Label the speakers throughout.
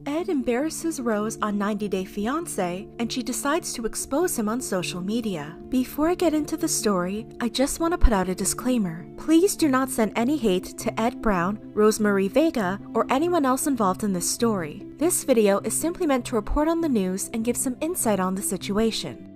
Speaker 1: Ed embarrasses Rose on 90 Day Fiance, and she decides to expose him on social media. Before I get into the story, I just want to put out a disclaimer. Please do not send any hate to Ed Brown, Rosemarie Vega, or anyone else involved in this story. This video is simply meant to report on the news and give some insight on the situation.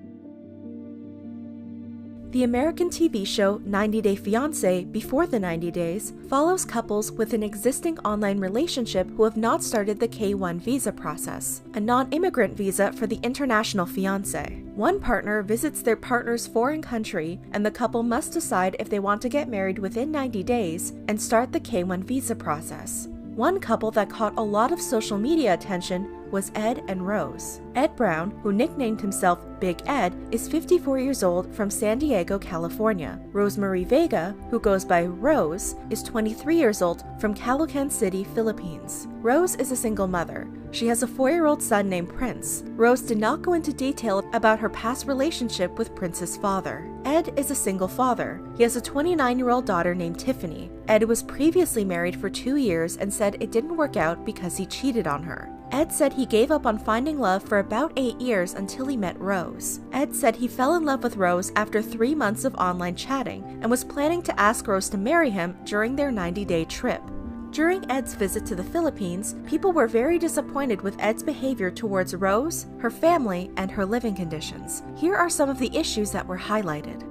Speaker 1: The American TV show 90 Day Fiance Before the 90 Days follows couples with an existing online relationship who have not started the K-1 visa process, a non-immigrant visa for the international fiance. One partner visits their partner's foreign country, and the couple must decide if they want to get married within 90 days and start the K-1 visa process. One couple that caught a lot of social media attention was Ed and Rose. Ed Brown, who nicknamed himself Big Ed, is 54 years old from San Diego, California. Rosemarie Vega, who goes by Rose, is 23 years old from Caloocan City, Philippines. Rose is a single mother. She has a 4-year-old son named Prince. Rose did not go into detail about her past relationship with Prince's father. Ed is a single father. He has a 29-year-old daughter named Tiffany. Ed was previously married for 2 years and said it didn't work out because he cheated on her. Ed said he gave up on finding love for about 8 years until he met Rose. Ed said he fell in love with Rose after 3 months of online chatting and was planning to ask Rose to marry him during their 90-day trip. During Ed's visit to the Philippines, people were very disappointed with Ed's behavior towards Rose, her family, and her living conditions. Here are some of the issues that were highlighted.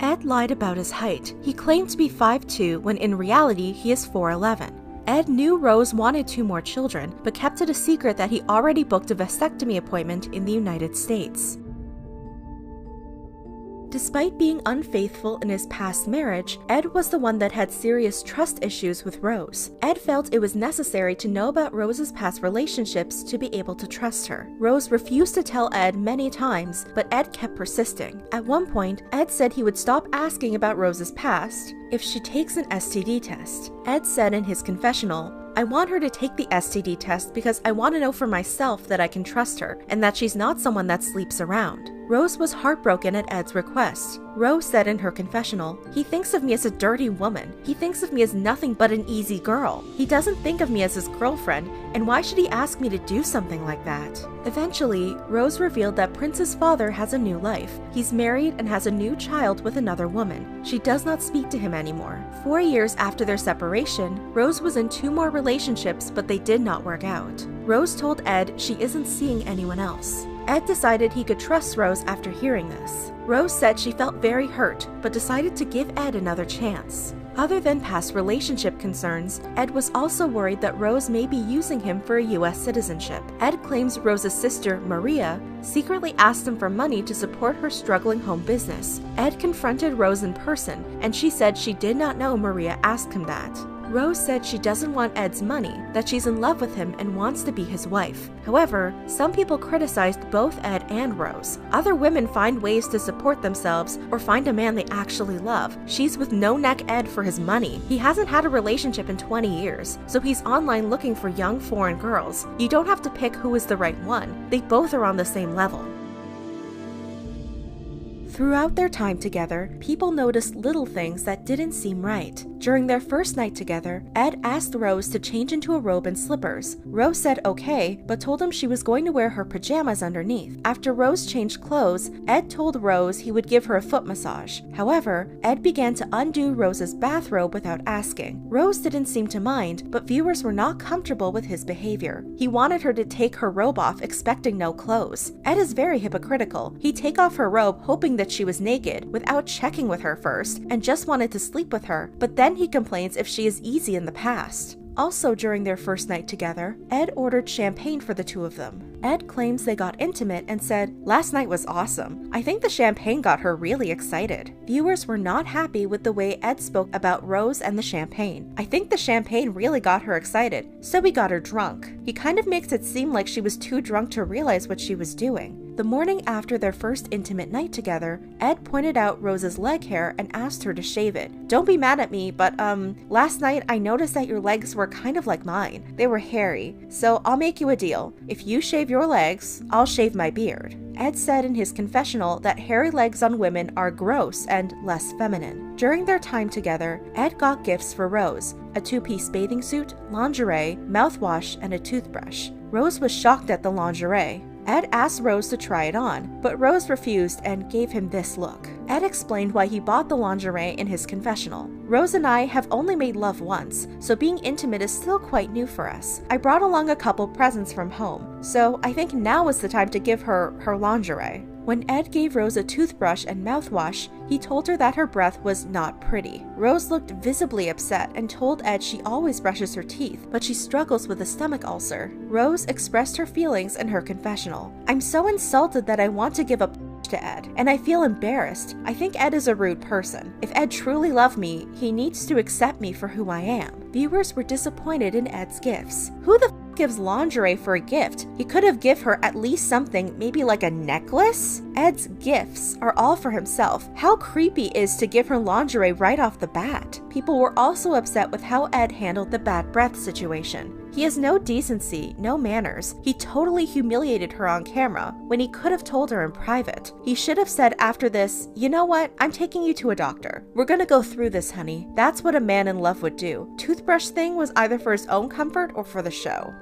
Speaker 1: Ed lied about his height. He claimed to be 5'2" when in reality he is 4'11". Ed knew Rose wanted 2 more children, but kept it a secret that he already booked a vasectomy appointment in the United States. Despite being unfaithful in his past marriage, Ed was the one that had serious trust issues with Rose. Ed felt it was necessary to know about Rose's past relationships to be able to trust her. Rose refused to tell Ed many times, but Ed kept persisting. At one point, Ed said he would stop asking about Rose's past if she takes an STD test. Ed said in his confessional, "I want her to take the STD test because I want to know for myself that I can trust her and that she's not someone that sleeps around." Rose was heartbroken at Ed's request. Rose said in her confessional, "He thinks of me as a dirty woman. He thinks of me as nothing but an easy girl. He doesn't think of me as his girlfriend, and why should he ask me to do something like that?" Eventually, Rose revealed that Prince's father has a new life. He's married and has a new child with another woman. She does not speak to him anymore. 4 years after their separation, Rose was in 2 more relationships, but they did not work out. Rose told Ed she isn't seeing anyone else. Ed decided he could trust Rose after hearing this. Rose said she felt very hurt, but decided to give Ed another chance. Other than past relationship concerns, Ed was also worried that Rose may be using him for a US citizenship. Ed claims Rose's sister, Maria, secretly asked him for money to support her struggling home business. Ed confronted Rose in person, and she said she did not know Maria asked him that. Rose said she doesn't want Ed's money, that she's in love with him and wants to be his wife. However, some people criticized both Ed and Rose. Other women find ways to support themselves or find a man they actually love. She's with no-neck Ed for his money. He hasn't had a relationship in 20 years, so he's online looking for young foreign girls. You don't have to pick who is the right one. They both are on the same level. Throughout their time together, people noticed little things that didn't seem right. During their first night together, Ed asked Rose to change into a robe and slippers. Rose said okay, but told him she was going to wear her pajamas underneath. After Rose changed clothes, Ed told Rose he would give her a foot massage. However, Ed began to undo Rose's bathrobe without asking. Rose didn't seem to mind, but viewers were not comfortable with his behavior. He wanted her to take her robe off, expecting no clothes. Ed is very hypocritical. He'd take off her robe hoping that she was naked without checking with her first and just wanted to sleep with her, but then he complains if she is easy in the past. Also during their first night together, Ed ordered champagne for the 2 of them. Ed claims they got intimate and said, "Last night was awesome. I think the champagne got her really excited." Viewers were not happy with the way Ed spoke about Rose and the champagne. "I think the champagne really got her excited, so we got her drunk." He kind of makes it seem like she was too drunk to realize what she was doing. The morning after their first intimate night together, Ed pointed out Rose's leg hair and asked her to shave it. "Don't be mad at me, but last night I noticed that your legs were kind of like mine. They were hairy, so I'll make you a deal. If you shave your legs, I'll shave my beard." Ed said in his confessional that hairy legs on women are gross and less feminine. During their time together, Ed got gifts for Rose: a two-piece bathing suit, lingerie, mouthwash, and a toothbrush. Rose was shocked at the lingerie. Ed asked Rose to try it on, but Rose refused and gave him this look. Ed explained why he bought the lingerie in his confessional. "Rose and I have only made love once, so being intimate is still quite new for us. I brought along a couple presents from home, so I think now is the time to give her lingerie." When Ed gave Rose a toothbrush and mouthwash, he told her that her breath was not pretty. Rose looked visibly upset and told Ed she always brushes her teeth, but she struggles with a stomach ulcer. Rose expressed her feelings in her confessional. "I'm so insulted that I want to give up to Ed, and I feel embarrassed. I think Ed is a rude person. If Ed truly loved me, he needs to accept me for who I am." Viewers were disappointed in Ed's gifts. Who the gives lingerie for a gift? He could have given her at least something, maybe like a necklace? Ed's gifts are all for himself. How creepy is to give her lingerie right off the bat? People were also upset with how Ed handled the bad breath situation. He has no decency, no manners. He totally humiliated her on camera when he could have told her in private. He should have said after this, "You know what? I'm taking you to a doctor. We're gonna go through this, honey." That's what a man in love would do. Toothbrush thing was either for his own comfort or for the show.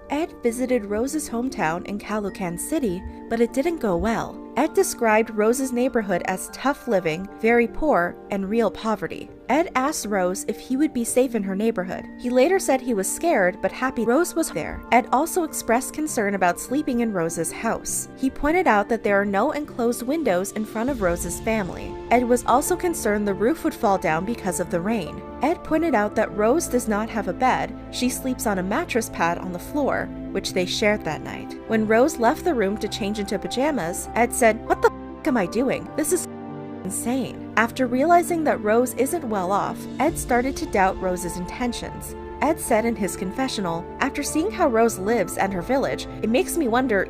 Speaker 1: Ed visited Rose's hometown in Caloocan City, but it didn't go well. Ed described Rose's neighborhood as tough living, very poor, and real poverty. Ed asked Rose if he would be safe in her neighborhood. He later said he was scared, but happy Rose was there. Ed also expressed concern about sleeping in Rose's house. He pointed out that there are no enclosed windows in front of Rose's family. Ed was also concerned the roof would fall down because of the rain. Ed pointed out that Rose does not have a bed. She sleeps on a mattress pad on the floor, which they shared that night. When Rose left the room to change into pajamas, Ed said, "What the f am I doing? This is insane." After realizing that Rose isn't well off, Ed started to doubt Rose's intentions. Ed said in his confessional, "After seeing how Rose lives and her village, it makes me wonder,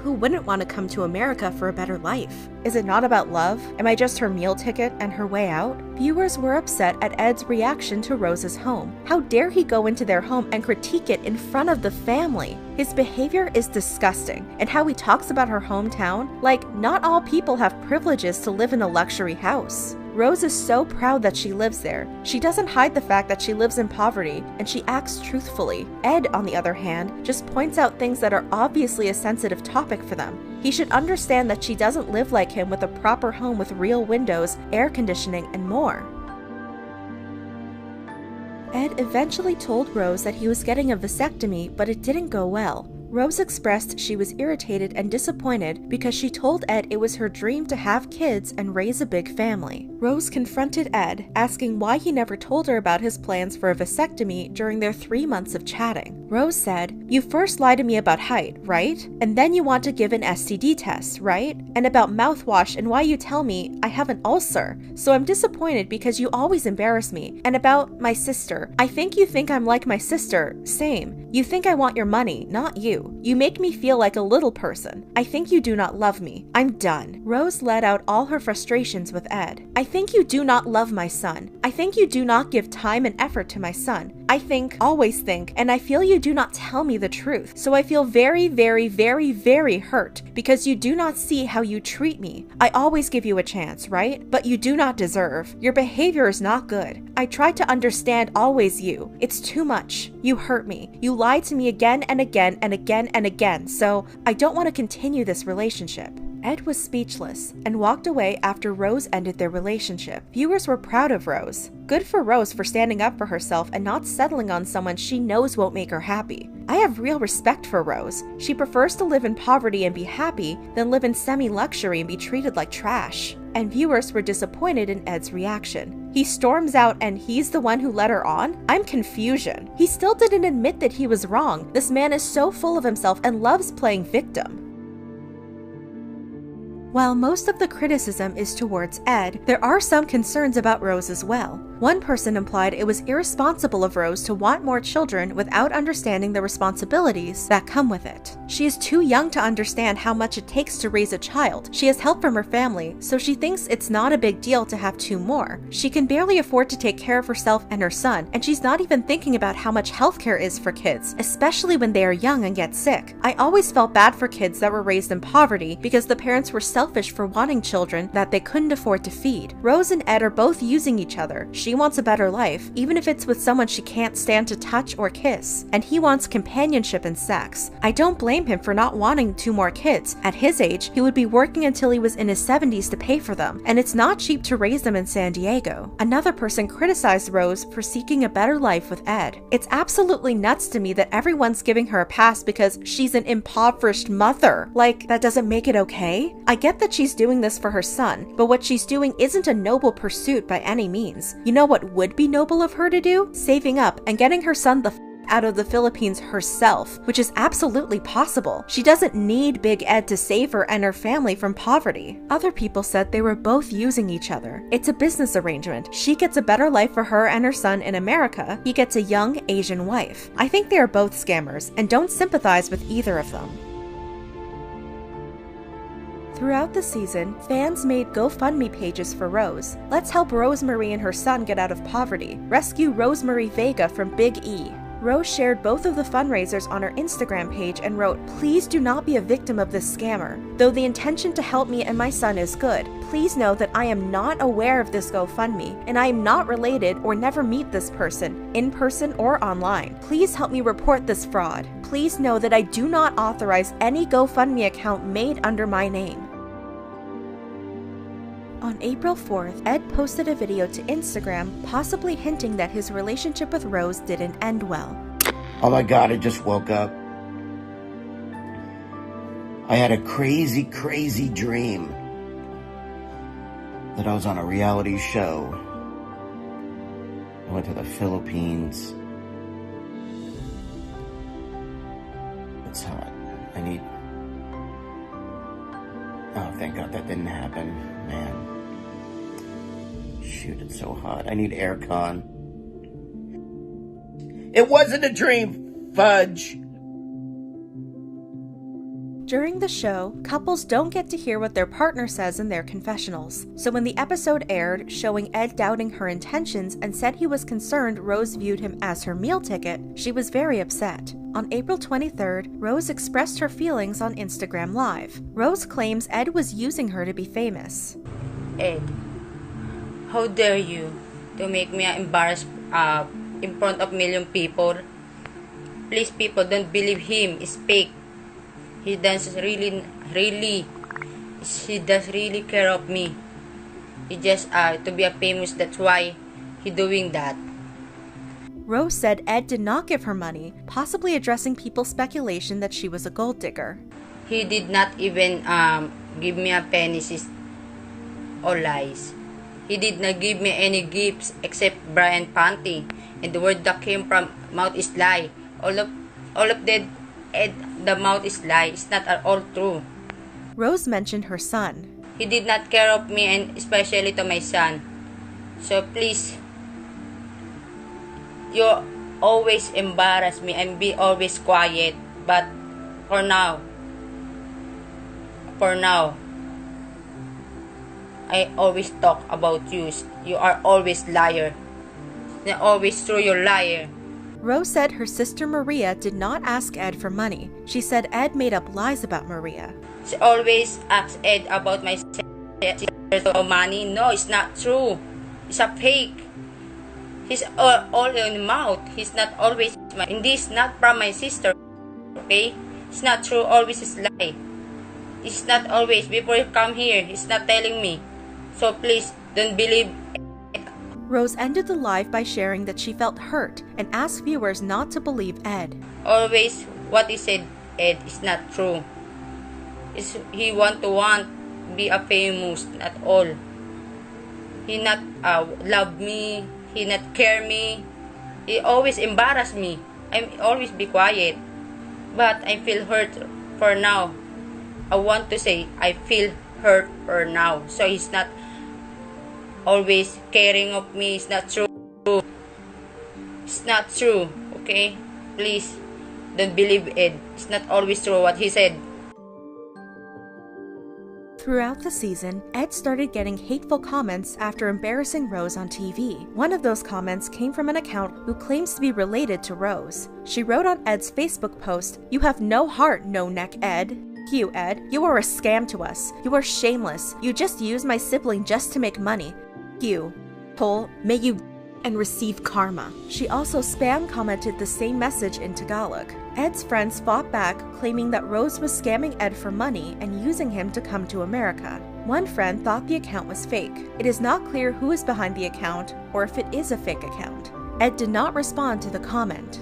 Speaker 1: who wouldn't want to come to America for a better life? Is it not about love? Am I just her meal ticket and her way out?" Viewers were upset at Ed's reaction to Rose's home. How dare he go into their home and critique it in front of the family? His behavior is disgusting, and how he talks about her hometown, like not all people have privileges to live in a luxury house. Rose is so proud that she lives there. She doesn't hide the fact that she lives in poverty, and she acts truthfully. Ed, on the other hand, just points out things that are obviously a sensitive topic for them. He should understand that she doesn't live like him with a proper home with real windows, air conditioning, and more. Ed eventually told Rose that he was getting a vasectomy, but it didn't go well. Rose expressed she was irritated and disappointed because she told Ed it was her dream to have kids and raise a big family. Rose confronted Ed, asking why he never told her about his plans for a vasectomy during their 3 months of chatting. Rose said, "You first lied to me about height, right? And then you want to give an STD test, right? And about mouthwash and why you tell me I have an ulcer. So I'm disappointed because you always embarrass me. And about my sister. I think you think I'm like my sister. Same. You think I want your money, not you. You make me feel like a little person. I think you do not love me. I'm done." Rose let out all her frustrations with Ed. "I think you do not love my son. I think you do not give time and effort to my son. I think, always think, and I feel you do not tell me the truth. So I feel very, very, very, very hurt because you do not see how you treat me. I always give you a chance, right? But you do not deserve. Your behavior is not good. I try to understand always you. It's too much. You hurt me. You lied to me again and again and again and again, so I don't want to continue this relationship." Ed was speechless and walked away after Rose ended their relationship. Viewers were proud of Rose. Good for Rose for standing up for herself and not settling on someone she knows won't make her happy. I have real respect for Rose. She prefers to live in poverty and be happy than live in semi-luxury and be treated like trash. And viewers were disappointed in Ed's reaction. He storms out and he's the one who led her on? I'm confusion. He still didn't admit that he was wrong. This man is so full of himself and loves playing victim. While most of the criticism is towards Ed, there are some concerns about Rose as well. One person implied it was irresponsible of Rose to want more children without understanding the responsibilities that come with it. She is too young to understand how much it takes to raise a child. She has help from her family, so she thinks it's not a big deal to have 2 more. She can barely afford to take care of herself and her son, and she's not even thinking about how much healthcare is for kids, especially when they are young and get sick. I always felt bad for kids that were raised in poverty because the parents were selfish for wanting children that they couldn't afford to feed. Rose and Ed are both using each other. She wants a better life, even if it's with someone she can't stand to touch or kiss, and he wants companionship and sex. I don't blame him for not wanting 2 more kids. At his age, he would be working until he was in his 70s to pay for them, and it's not cheap to raise them in San Diego. Another person criticized Rose for seeking a better life with Ed. It's absolutely nuts to me that everyone's giving her a pass because she's an impoverished mother. Like, that doesn't make it okay? I get that she's doing this for her son, but what she's doing isn't a noble pursuit by any means. You know what would be noble of her to do? Saving up and getting her son the out of the Philippines herself, which is absolutely possible. She doesn't need Big Ed to save her and her family from poverty. Other people said they were both using each other. It's a business arrangement. She gets a better life for her and her son in America. He gets a young Asian wife. I think they are both scammers and don't sympathize with either of them. Throughout the season, fans made GoFundMe pages for Rose. Let's help Rosemarie and her son get out of poverty. Rescue Rosemarie Vega from Big E. Rose shared both of the fundraisers on her Instagram page and wrote, "Please do not be a victim of this scammer. Though the intention to help me and my son is good, please know that I am not aware of this GoFundMe, and I am not related or never meet this person, in person or online. Please help me report this fraud. Please know that I do not authorize any GoFundMe account made under my name." On April 4th, Ed posted a video to Instagram, possibly hinting that his relationship with Rose didn't end well.
Speaker 2: Oh my God, I just woke up. I had a crazy, crazy dream that I was on a reality show. I went to the Philippines. It's hot. Oh, thank God that didn't happen, man. Shoot, it's so hot. I need aircon. It wasn't a dream, fudge.
Speaker 1: During the show, couples don't get to hear what their partner says in their confessionals. So when the episode aired, showing Ed doubting her intentions and said he was concerned Rose viewed him as her meal ticket, she was very upset. On April 23rd, Rose expressed her feelings on Instagram Live. Rose claims Ed was using her to be famous.
Speaker 3: Ed, how dare you to make me embarrassed in front of million people? Please, people, don't believe him. It's fake. He does really care of me. He just to be a famous. That's why he doing that.
Speaker 1: Rose said Ed did not give her money, possibly addressing people's speculation that she was a gold digger.
Speaker 3: He did not even give me a penny. All lies. He did not give me any gifts except Brian Panty, and the word that came from mouth is lie. All of that. Ed, the mouth is lie. It's not at all true.
Speaker 1: Rose mentioned her son.
Speaker 3: He did not care of me, and especially to my son. So please, you always embarrass me and be always quiet. But for now, I always talk about you. You are always liar. You're always true, you're liar.
Speaker 1: Rose said her sister Maria did not ask Ed for money. She said Ed made up lies about Maria.
Speaker 3: She always asks Ed about my sister money. No, it's not true. It's a fake. He's all in the mouth. He's not always and this not from my sister. Okay? It's not true. Always is lie. It's not always. Before you come here, he's not telling me. So please, don't believe.
Speaker 1: Rose ended the live by sharing that she felt hurt and asked viewers not to believe Ed.
Speaker 3: Always what he said, Ed, is not true. He want be a famous, not all. He not love me, he not care me. He always embarrass me. I always be quiet. But I feel hurt for now. I want to say I feel hurt for now. So he's not always caring of me. It's not true. It's not true, okay? Please, don't believe Ed. It's not always true what he said.
Speaker 1: Throughout the season, Ed started getting hateful comments after embarrassing Rose on TV. One of those comments came from an account who claims to be related to Rose. She wrote on Ed's Facebook post, "You have no heart, no neck, Ed. You, Ed, you are a scam to us. You are shameless. You just use my sibling just to make money. You, Cole, may you and receive karma." She also spam commented the same message in Tagalog. Ed's friends fought back, claiming that Rose was scamming Ed for money and using him to come to America. One friend thought the account was fake. It is not clear who is behind the account or if it is a fake account. Ed did not respond to the comment.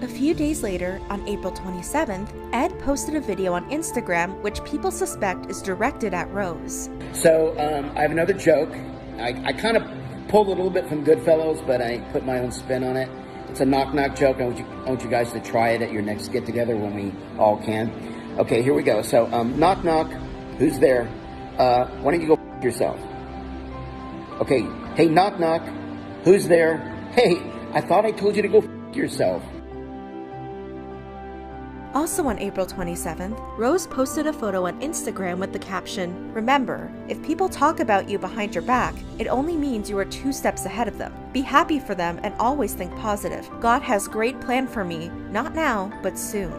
Speaker 1: A few days later, on April 27th, Ed posted a video on Instagram which people suspect is directed at Rose.
Speaker 4: So, I have another joke. I kind of pulled a little bit from Goodfellas, but I put my own spin on it. It's a knock-knock joke. I want you guys to try it at your next get-together when we all can. Okay, here we go. So, knock-knock, who's there? Why don't you go f*** yourself? Okay, hey, knock-knock, who's there? Hey, I thought I told you to go f*** yourself.
Speaker 1: Also on April 27th, Rose posted a photo on Instagram with the caption, "Remember, if people talk about you behind your back, it only means you are 2 steps ahead of them. Be happy for them and always think positive. God has great plan for me, not now, but soon."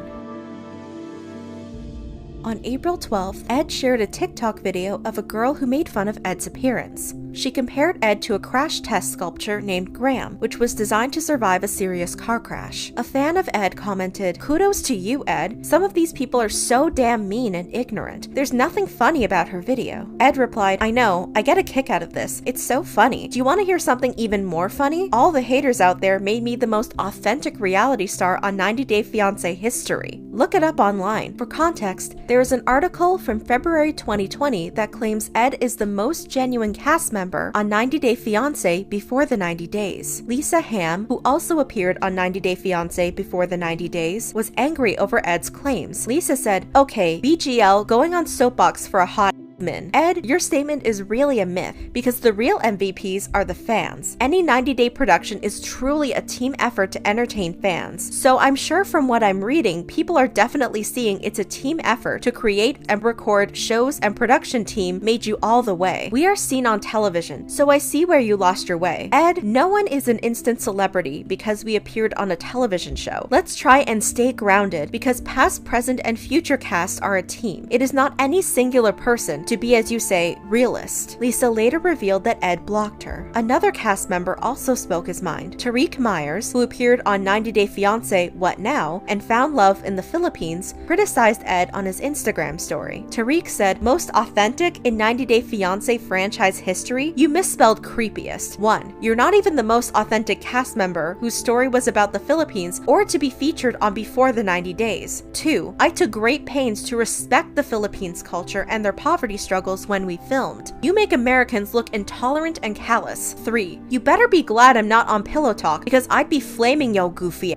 Speaker 1: On April 12th, Ed shared a TikTok video of a girl who made fun of Ed's appearance. She compared Ed to a crash test sculpture named Graham, which was designed to survive a serious car crash. A fan of Ed commented, "Kudos to you, Ed. Some of these people are so damn mean and ignorant. There's nothing funny about her video." Ed replied, "I know, I get a kick out of this. It's so funny. Do you want to hear something even more funny? All the haters out there made me the most authentic reality star on 90 Day Fiance history. Look it up online." For context, there is an article from February 2020 that claims Ed is the most genuine cast member on 90 Day Fiance before the 90 days. Lisa Ham, who also appeared on 90 Day Fiance before the 90 days, was angry over Ed's claims. Lisa said, "Okay, BGL going on soapbox for a hot min. Ed, your statement is really a myth because the real MVPs are the fans. Any 90-day production is truly a team effort to entertain fans. So I'm sure from what I'm reading, people are definitely seeing it's a team effort to create and record shows, and production team made you all the way. We are seen on television, so I see where you lost your way. Ed, no one is an instant celebrity because we appeared on a television show. Let's try and stay grounded because past, present, and future casts are a team. It is not any singular person to be, as you say, realist." Lisa later revealed that Ed blocked her. Another cast member also spoke his mind. Tariq Myers, who appeared on 90 Day Fiance What Now and found love in the Philippines, criticized Ed on his Instagram story. Tariq said, "Most authentic in 90 Day Fiance franchise history? You misspelled creepiest. 1. You're not even the most authentic cast member whose story was about the Philippines or to be featured on Before the 90 Days. 2. I took great pains to respect the Philippines culture and their poverty struggles when we filmed. You make Americans look intolerant and callous. 3. You better be glad I'm not on Pillow Talk because I'd be flaming yo goofy."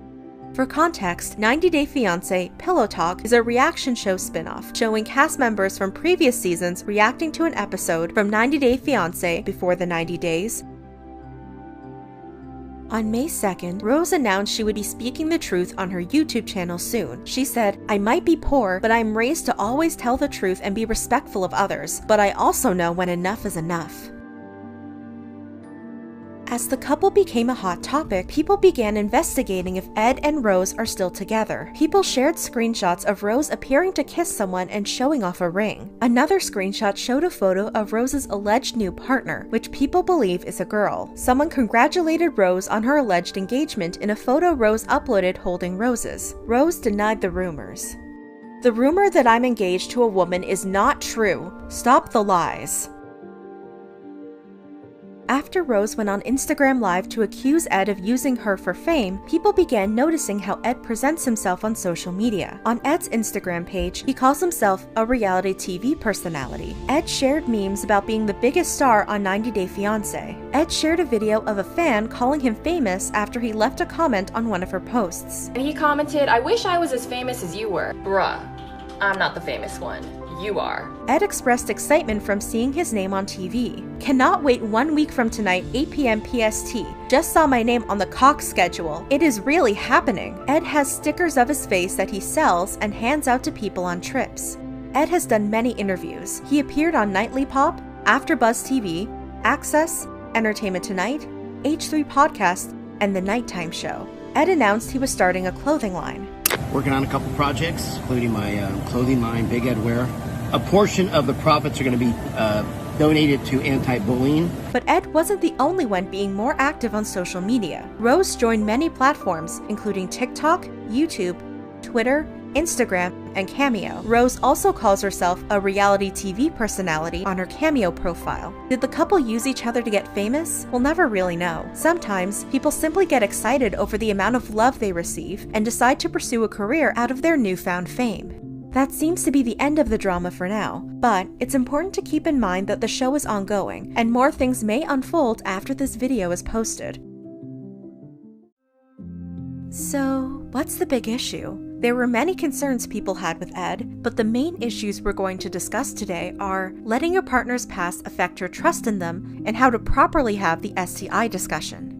Speaker 1: For context, 90 Day Fiance Pillow Talk is a reaction show spin-off showing cast members from previous seasons reacting to an episode from 90 Day Fiance Before the 90 Days. On May 2nd, Rose announced she would be speaking the truth on her YouTube channel soon. She said, "I might be poor, but I'm raised to always tell the truth and be respectful of others, but I also know when enough is enough." As the couple became a hot topic, people began investigating if Ed and Rose are still together. People shared screenshots of Rose appearing to kiss someone and showing off a ring. Another screenshot showed a photo of Rose's alleged new partner, which people believe is a girl. Someone congratulated Rose on her alleged engagement in a photo Rose uploaded holding roses. Rose denied the rumors. "The rumor that I'm engaged to a woman is not true. Stop the lies." After Rose went on Instagram Live to accuse Ed of using her for fame, people began noticing how Ed presents himself on social media. On Ed's Instagram page, he calls himself a reality TV personality. Ed shared memes about being the biggest star on 90 Day Fiance. Ed shared a video of a fan calling him famous after he left a comment on one of her posts.
Speaker 5: And he commented, "I wish I was as famous as you were." Bruh, I'm not the famous one. you are.
Speaker 1: Ed expressed excitement from seeing his name on TV. Cannot wait 1 week from tonight, 8 p.m. PST. Just saw my name on the Cox schedule. It is really happening. Ed has stickers of his face that he sells and hands out to people on trips. Ed has done many interviews. He appeared on Nightly Pop, AfterBuzz TV, Access, Entertainment Tonight, H3 Podcast, and The Nighttime Show. Ed announced he was starting a clothing line.
Speaker 4: Working on a couple projects, including my clothing line, Big Ed Wear. A portion of the profits are going to be donated to anti-bullying.
Speaker 1: But Ed wasn't the only one being more active on social media. Rose joined many platforms, including TikTok, YouTube, Twitter, Instagram, and Cameo. Rose also calls herself a reality TV personality on her Cameo profile. Did the couple use each other to get famous? We'll never really know. Sometimes, people simply get excited over the amount of love they receive and decide to pursue a career out of their newfound fame. That seems to be the end of the drama for now, but it's important to keep in mind that the show is ongoing, and more things may unfold after this video is posted. So, what's the big issue? There were many concerns people had with Ed, but the main issues we're going to discuss today are letting your partner's past affect your trust in them and how to properly have the STI discussion.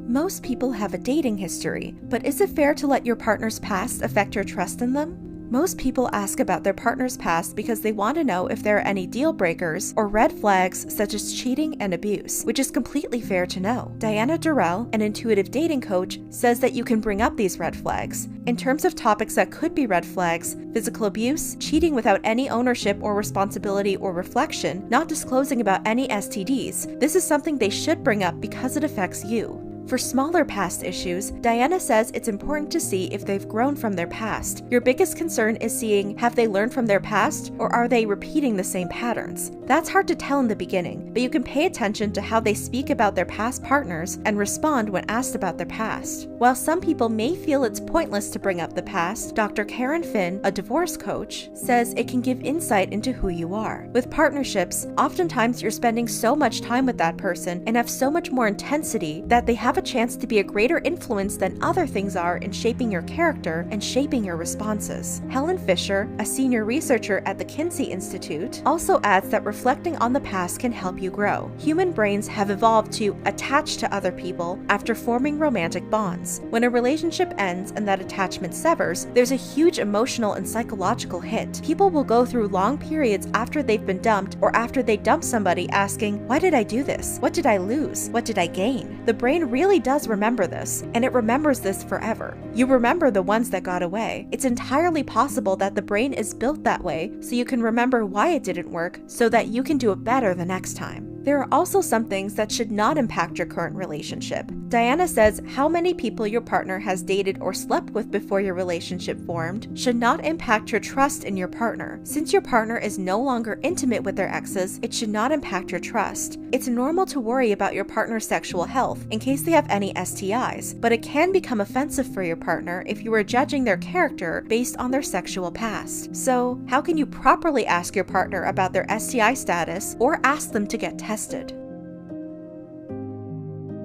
Speaker 1: Most people have a dating history, but is it fair to let your partner's past affect your trust in them? Most people ask about their partner's past because they want to know if there are any deal breakers or red flags such as cheating and abuse, which is completely fair to know. Diana Durrell, an intuitive dating coach, says that you can bring up these red flags. In terms of topics that could be red flags, physical abuse, cheating without any ownership or responsibility or reflection, not disclosing about any STDs, this is something they should bring up because it affects you. For smaller past issues, Diana says it's important to see if they've grown from their past. Your biggest concern is seeing have they learned from their past or are they repeating the same patterns. That's hard to tell in the beginning, but you can pay attention to how they speak about their past partners and respond when asked about their past. While some people may feel it's pointless to bring up the past, Dr. Karen Finn, a divorce coach, says it can give insight into who you are. With partnerships, oftentimes you're spending so much time with that person and have so much more intensity that they have a chance to be a greater influence than other things are in shaping your character and shaping your responses. Helen Fisher, a senior researcher at the Kinsey Institute, also adds that reflecting on the past can help you grow. Human brains have evolved to attach to other people after forming romantic bonds. When a relationship ends and that attachment severs, there's a huge emotional and psychological hit. People will go through long periods after they've been dumped or after they dump somebody asking, "Why did I do this? What did I lose? What did I gain?" The brain really does remember this, and it remembers this forever. You remember the ones that got away. It's entirely possible that the brain is built that way so you can remember why it didn't work so that you can do it better the next time. There are also some things that should not impact your current relationship. Diana says how many people your partner has dated or slept with before your relationship formed should not impact your trust in your partner. Since your partner is no longer intimate with their exes, it should not impact your trust. It's normal to worry about your partner's sexual health in case they have any STIs, but it can become offensive for your partner if you are judging their character based on their sexual past. So, how can you properly ask your partner about their STI status or ask them to get tested?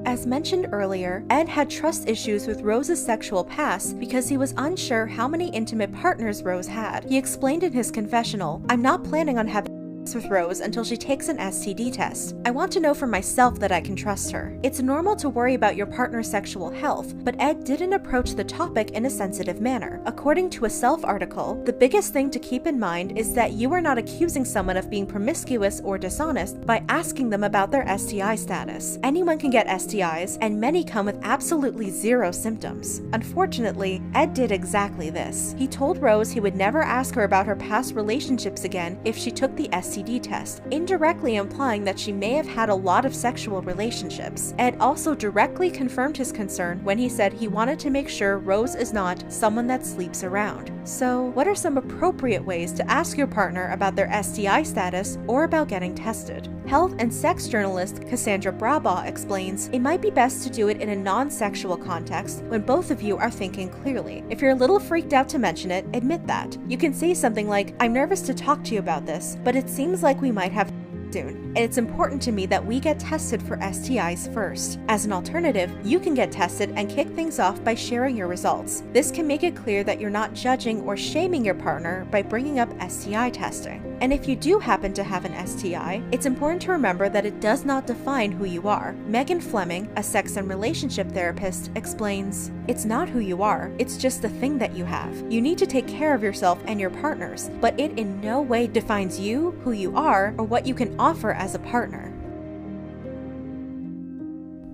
Speaker 1: As mentioned earlier, Ed had trust issues with Rose's sexual past because he was unsure how many intimate partners Rose had. He explained in his confessional, "I'm not planning on having with Rose until she takes an STD test. I want to know for myself that I can trust her." It's normal to worry about your partner's sexual health, but Ed didn't approach the topic in a sensitive manner. According to a Self article, the biggest thing to keep in mind is that you are not accusing someone of being promiscuous or dishonest by asking them about their STI status. Anyone can get STIs, and many come with absolutely zero symptoms. Unfortunately, Ed did exactly this. He told Rose he would never ask her about her past relationships again if she took the STD test, indirectly implying that she may have had a lot of sexual relationships. Ed also directly confirmed his concern when he said he wanted to make sure Rose is not someone that sleeps around. So, what are some appropriate ways to ask your partner about their STI status or about getting tested? Health and sex journalist Cassandra Brabbaugh explains, it might be best to do it in a non-sexual context when both of you are thinking clearly. If you're a little freaked out to mention it, admit that. You can say something like, "I'm nervous to talk to you about this, but it seems like we might have soon, and it's important to me that we get tested for STIs first. As an alternative, you can get tested and kick things off by sharing your results. This can make it clear that you're not judging or shaming your partner by bringing up STI testing. And if you do happen to have an STI, it's important to remember that it does not define who you are. Megan Fleming, a sex and relationship therapist, explains, "It's not who you are, it's just the thing that you have. You need to take care of yourself and your partners, but it in no way defines you, who you are, or what you can offer as a partner."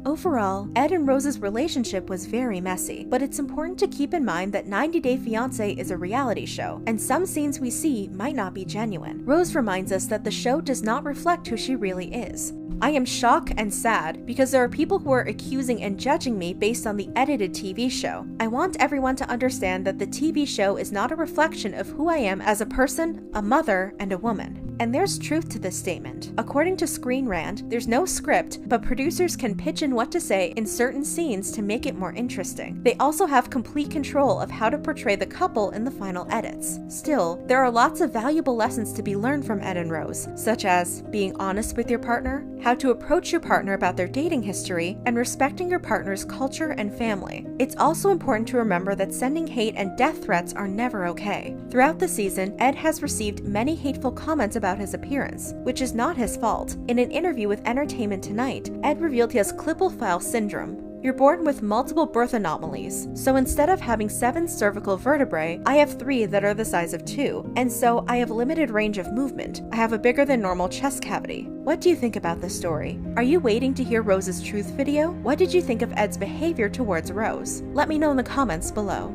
Speaker 1: Overall, Ed and Rose's relationship was very messy, but it's important to keep in mind that 90 Day Fiance is a reality show, and some scenes we see might not be genuine. Rose reminds us that the show does not reflect who she really is. "I am shocked and sad because there are people who are accusing and judging me based on the edited TV show. I want everyone to understand that the TV show is not a reflection of who I am as a person, a mother, and a woman." And there's truth to this statement. According to Screen Rant, there's no script, but producers can pitch in what to say in certain scenes to make it more interesting. They also have complete control of how to portray the couple in the final edits. Still, there are lots of valuable lessons to be learned from Ed and Rose, such as being honest with your partner, how to approach your partner about their dating history, and respecting your partner's culture and family. It's also important to remember that sending hate and death threats are never okay. Throughout the season, Ed has received many hateful comments about his appearance, which is not his fault. In an interview with Entertainment Tonight, Ed revealed he has Klippel-Feil syndrome. "You're born with multiple birth anomalies, so instead of having 7 cervical vertebrae, I have 3 that are the size of 2, and so I have limited range of movement. I have a bigger than normal chest cavity." What do you think about this story? Are you waiting to hear Rose's truth video? What did you think of Ed's behavior towards Rose? Let me know in the comments below.